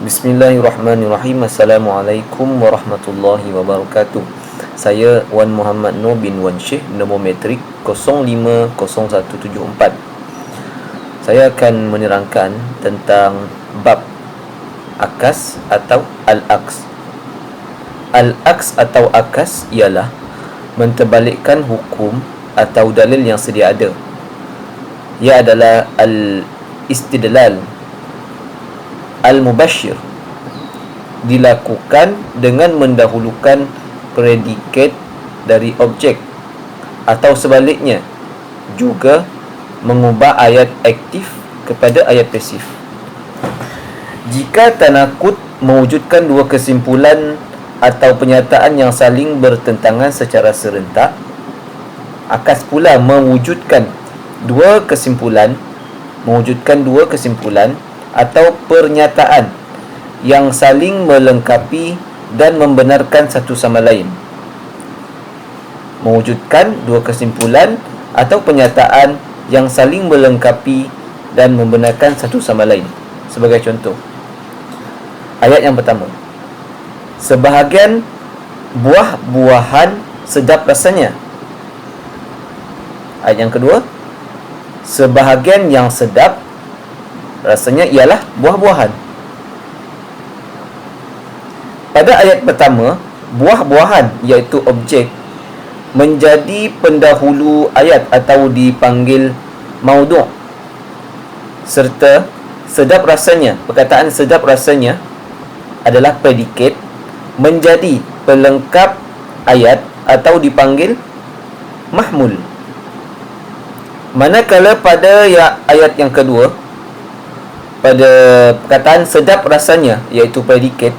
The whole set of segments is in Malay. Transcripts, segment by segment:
Bismillahirrahmanirrahim. Assalamualaikum warahmatullahi wabarakatuh. Saya Wan Muhammad Noor bin Wan Syekh, nombor metrik 050174. Saya akan menerangkan tentang bab akas atau al-aks. Al-aks atau akas ialah menterbalikkan hukum atau dalil yang sedia ada. Ia adalah al-istidlal al-mubashir, dilakukan dengan mendahulukan predikat dari objek, atau sebaliknya juga mengubah ayat aktif kepada ayat pasif. Jika tanakut mewujudkan dua kesimpulan atau penyataan yang saling bertentangan secara serentak, akas pula mewujudkan dua kesimpulan atau pernyataan yang saling melengkapi dan membenarkan satu sama lain. Mewujudkan dua kesimpulan atau pernyataan yang saling melengkapi dan membenarkan satu sama lain. Sebagai contoh, ayat yang pertama, sebahagian buah-buahan sedap rasanya. Ayat yang kedua, sebahagian yang sedap rasanya ialah buah-buahan. Pada ayat pertama, buah-buahan iaitu objek menjadi pendahulu ayat atau dipanggil maudhu', serta sedap rasanya, perkataan sedap rasanya adalah predikat menjadi pelengkap ayat atau dipanggil mahmul. Manakala pada ayat yang kedua, pada perkataan sedap rasanya iaitu predikat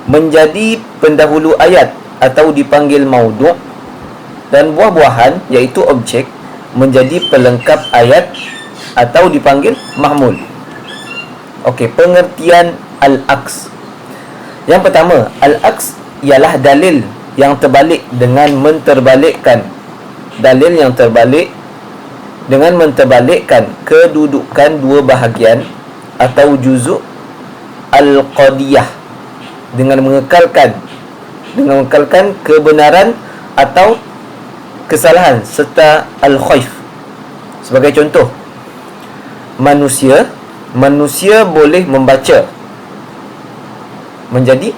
menjadi pendahulu ayat atau dipanggil maudhu', dan buah-buahan iaitu objek menjadi pelengkap ayat atau dipanggil mahmul. Okey, pengertian al-aks. Yang pertama, al-aks ialah dalil yang terbalik dengan menterbalikkan. Dalil yang terbalik dengan menterbalikkan kedudukan dua bahagian atau juzuk al-qadiyah, dengan mengekalkan kebenaran atau kesalahan serta al-khaif. Sebagai contoh, manusia boleh membaca. Menjadi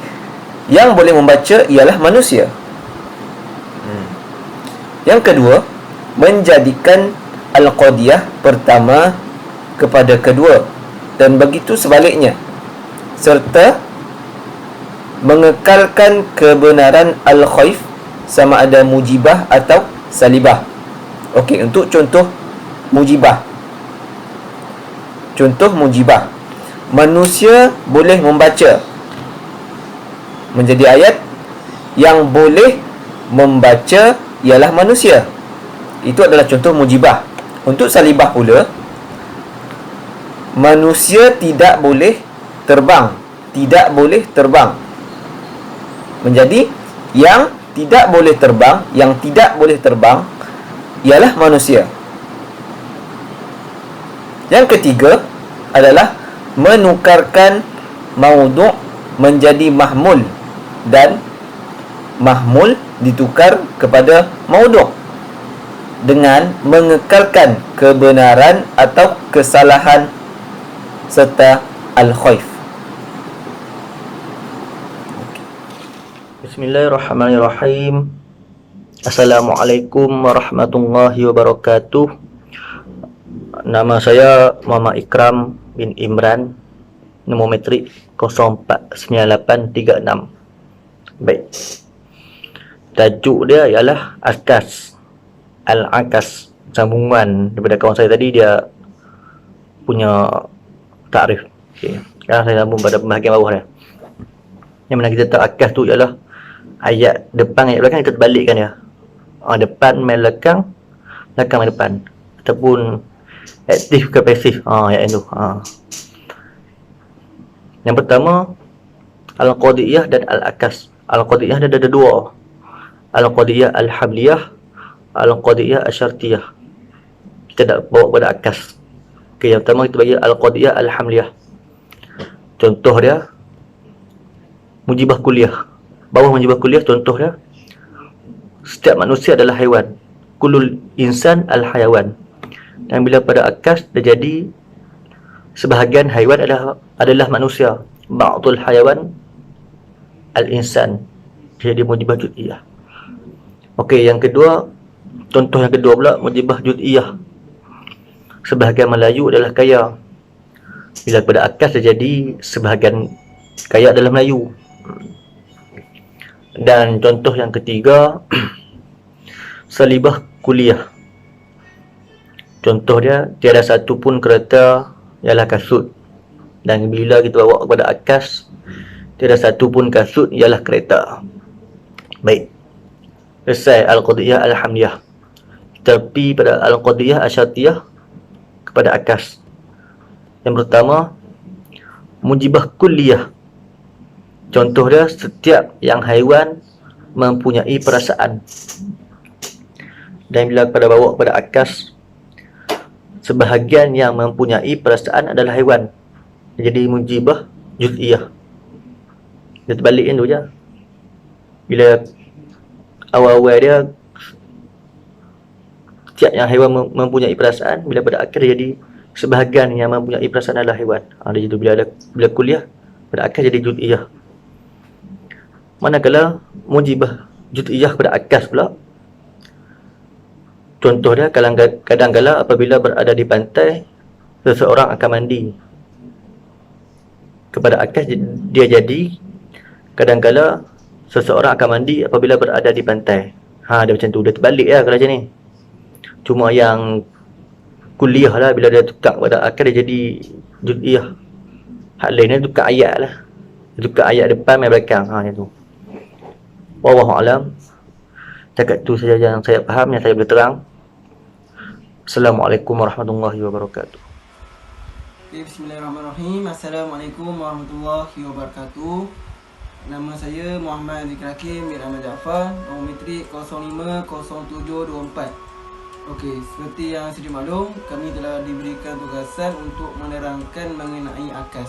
yang boleh membaca ialah manusia. Yang kedua, menjadikan al-qadiyah pertama kepada kedua, dan begitu sebaliknya, serta mengekalkan kebenaran al-khaif sama ada mujibah atau salibah. Okey, untuk contoh mujibah. Manusia boleh membaca. Menjadi ayat yang boleh membaca ialah manusia. Itu adalah contoh mujibah. Untuk salibah pula, manusia tidak boleh terbang. Menjadi yang tidak boleh terbang ialah manusia. Yang ketiga adalah menukarkan maudhu' menjadi mahmul, dan mahmul ditukar kepada maudhu' dengan mengekalkan kebenaran atau kesalahan serta al-khaif. Bismillahirrahmanirrahim. Assalamualaikum warahmatullahi wabarakatuh. Nama saya Muhammad Ikram bin Imran, nombor metrik 049836. Baik. Tajuk dia ialah akas. Al-akas, sambungan daripada kawan saya tadi, dia punya takrif. Okey. Sekarang saya sambung pada pembahagian bawah dia. Yang mana kita tahu akas tu ialah ayat depan, ayat belakang kita terbalikkan ya. Depan main belakang, belakang main depan, ataupun aktif ke pasif. Ayat itu. Yang pertama, al-qadiyah dan al-akas. Al-qadiyah ada dua. Al-qadiyah al-habliyah, al-qadiyah asyartiyah. Kita nak bawa pada akas. Okey, yang pertama kita bagi al-qadiyah al-hamliyah. contoh dia mujibah kuliah. Bawah mujibah kuliah contoh dia setiap manusia adalah haiwan. Kulul insan al-hayawan. Dan bila pada akas dia jadi sebahagian haiwan adalah manusia. Ba'dul hayawan al-insan. Jadi mujibah juz'iyah. Okey, yang kedua, contoh yang kedua pula mujibah juz'iyah. Sebahagian Melayu adalah kaya. Bila pada akas dia jadi sebahagian kaya adalah Melayu. Dan contoh yang ketiga salibah kuliah. Contoh dia tiada satu pun kereta ialah kasut. Dan bila kita bawa kepada akas, tiada satu pun kasut ialah kereta. Baik. Selesai al-qadiyah al-hamdiyah. Tapi pada al-qadiyah asyatiyah kepada akas. Yang pertama mujibah kulliyah. Contoh dia setiap yang haiwan mempunyai perasaan. Dan bila pada bawa kepada akas, sebahagian yang mempunyai perasaan adalah haiwan. Jadi mujibah juz'iyah. Dia terbalikin tu je. Bila awal-awal dia setiap yang haiwan mempunyai perasaan, bila pada akhir jadi sebahagian yang mempunyai perasaan adalah haiwan. Dia jadi bila kuliah pada akhir jadi juz'iyah. Manakala mujibah juz'iyah pada akas pula, contoh dia kadang-kala apabila berada di pantai, seseorang akan mandi. Kepada akas dia jadi kadang-kala seseorang akan mandi apabila berada di pantai. Dia macam tu, dia terbalik lah kalau macam ni. Cuma yang kuliah lah, bila dia tukar pada akas dia jadi juz'iyah. Hak lain dia tukar ayat lah. Dia tukar ayat depan main belakang. Macam tu. Wallahualam. Cakap tu saja yang saya faham, yang saya boleh terang. Assalamualaikum warahmatullahi wabarakatuh. Okay, bismillahirrahmanirrahim. Assalamualaikum warahmatullahi wabarakatuh. Nama saya Muhammad Zikri Hakim bin Ahmad Jaafar, nombor metrik 050724. Okey, seperti yang sedia maklum, kami telah diberikan tugasan untuk menerangkan mengenai akas.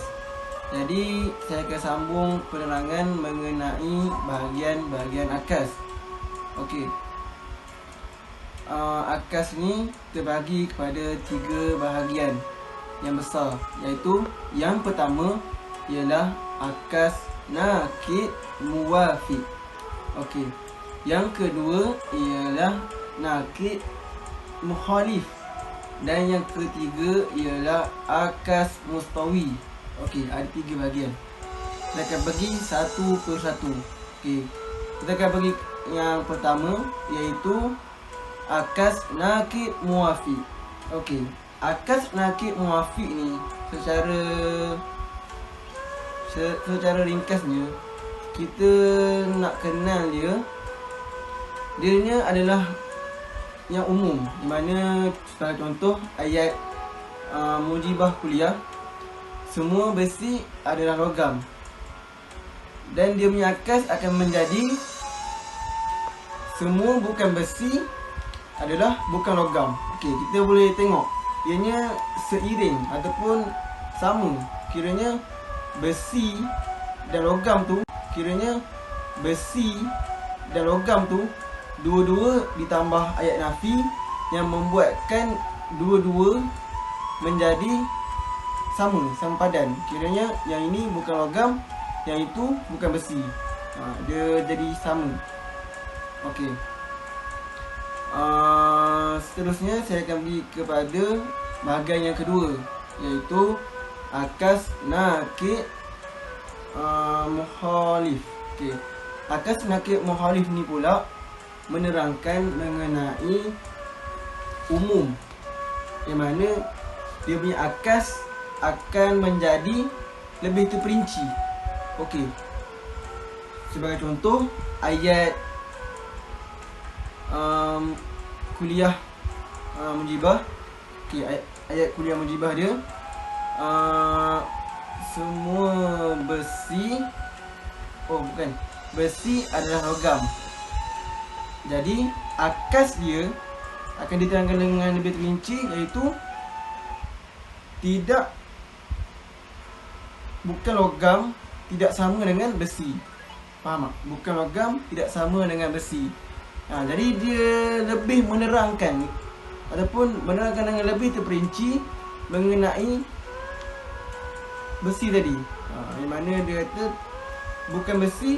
Jadi, saya akan sambung penerangan mengenai bahagian-bahagian akas. Okey. Akas ni terbagi kepada 3 bahagian yang besar, iaitu yang pertama ialah akas nakid muwafiq. Okey. Yang kedua ialah nakid mukhalif, dan yang ketiga ialah akas mustawi. Okey, ada 3 bahagian. Kita akan bagi satu persatu. Okey. Kita akan bagi yang pertama, iaitu akas nakid muwafiq. Okey. Akas nakid muwafiq ni secara ringkasnya kita nak kenal dia. Dia adalah yang umum, di mana sebagai contoh ayat mujibah kuliah, semua besi adalah logam, dan dia punya akas akan menjadi semua bukan besi adalah bukan logam. Okey, kita boleh tengok ianya seiring ataupun sama. Kiranya besi dan logam tu, dua-dua ditambah ayat nafi yang membuatkan dua-dua menjadi sama padan. Kiranya yang ini bukan logam, yang itu bukan besi. Dia jadi sama. Okey. Seterusnya saya akan pergi kepada bahagian yang kedua, iaitu akas nakid mukhalif. Okey. Akas nakid mukhalif ni pula menerangkan mengenai umum, yang mana dia punya akas akan menjadi lebih terperinci. Okey. Sebagai contoh ayat kuliah mujibah. Okey, ayat kuliah mujibah dia semua besi, besi adalah logam. Jadi akas dia akan diterangkan dengan lebih terperinci, iaitu tidak bukan logam tidak sama dengan besi. Faham tak? Bukan logam tidak sama dengan besi. Jadi dia lebih menerangkan ataupun menerangkan dengan lebih terperinci mengenai besi tadi. Di mana dia kata bukan besi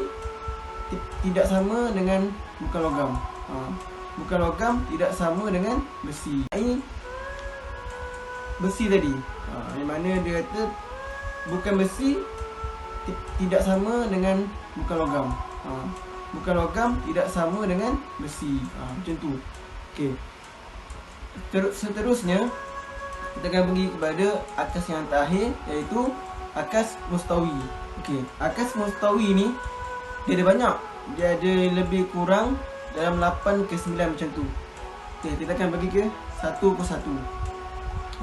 tidak sama dengan bukan logam. Bukan logam tidak sama dengan besi. Besi tadi. Di mana dia kata bukan besi tidak sama dengan bukan logam. Bukan logam tidak sama dengan besi. Macam tu. Okey. Seterusnya kita akan pergi kepada akas yang terakhir, iaitu akas mustawi. Okey, akas mustawi ni dia ada banyak. Dia ada lebih kurang dalam 8 ke 9 macam tu. Okey, kita akan pergi ke satu persatu.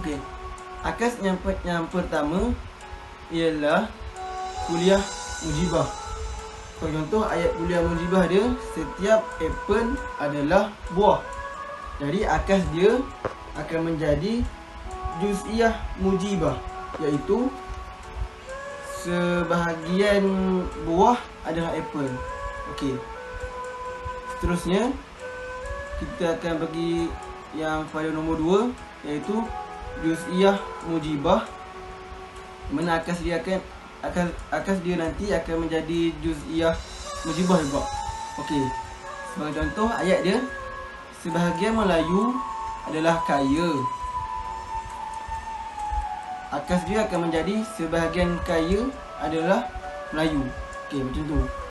Okey. Akas yang pertama ialah kuliah mujibah. Contoh ayat kuliah mujibah dia, setiap apple adalah buah. Jadi akas dia akan menjadi juz'iyah mujibah, iaitu sebahagian buah adalah apple. Okey. Seterusnya kita akan bagi yang pada nombor 2, iaitu juz'iyah mujibah. Mana akas dia nanti akan menjadi juz'iyah mujibah juga. Okey. Sebagai contoh ayat dia, sebahagian Melayu adalah kaya. Akas dia akan menjadi sebahagian kaya adalah Melayu. Okey, macam tu.